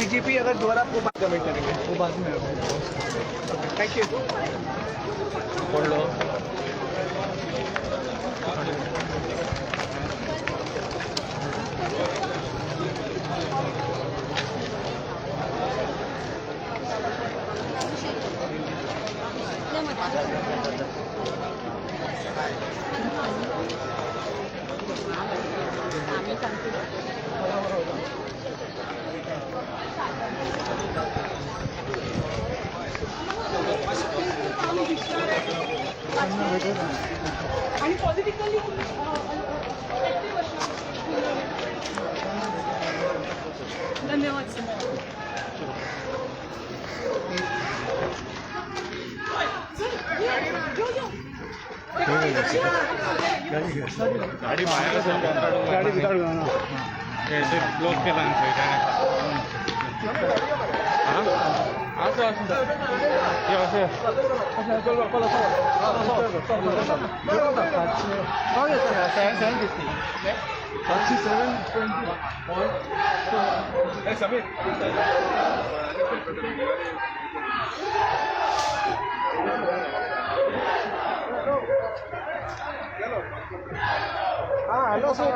BJP अगर दोबारा आपको बात कमेंट करेंगे वो बाद में। Thank you. बोल लो। आणि पॉलिटिकली धन्यवाद सर। गाड़ी गाड़ी ऐसे ब्लॉक केला hello sir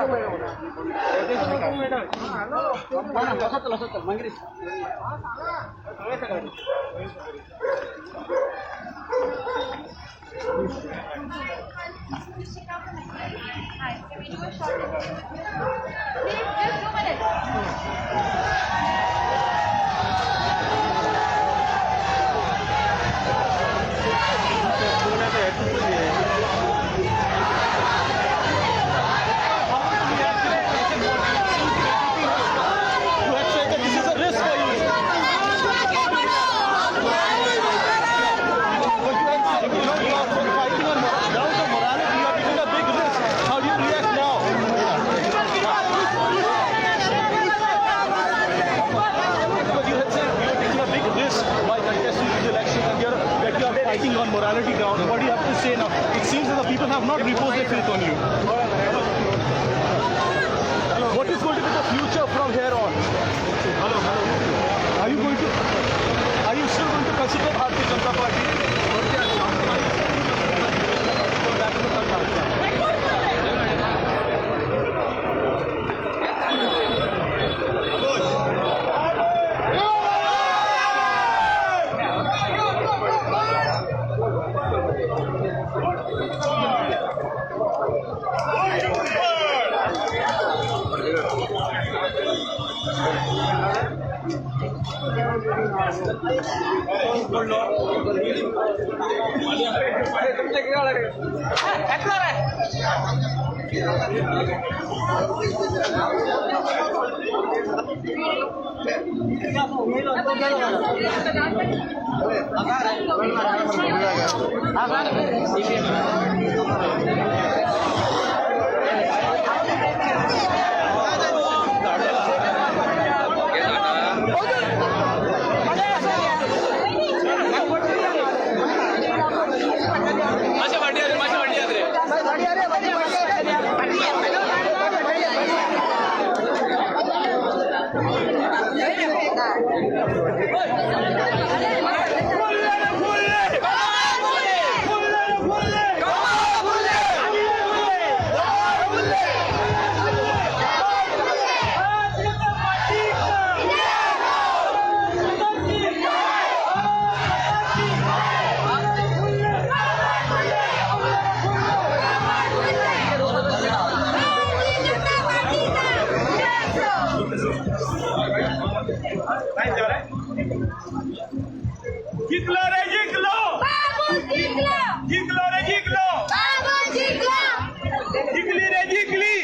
fighting on morality ground. What do you have to say now? It seems that the people have not reposed their faith on you. What is going to be the future from here on? Are you still going to consider Bharatiya Janata Party? जिंकलो रे जिंकलो, जिंकलो रे जिंकलो, जिंकली रे जिंकली,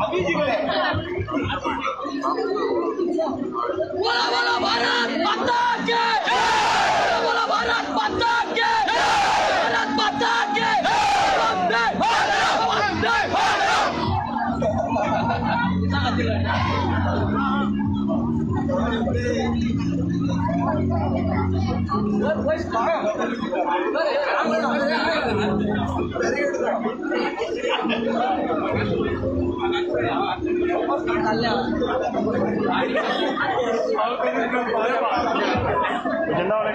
अभी जिंकले। बोला बोला भारत माता की, बोला भारत माता की, भारत माता की, वंदे भारत, वंदे भारत। झंडा वाले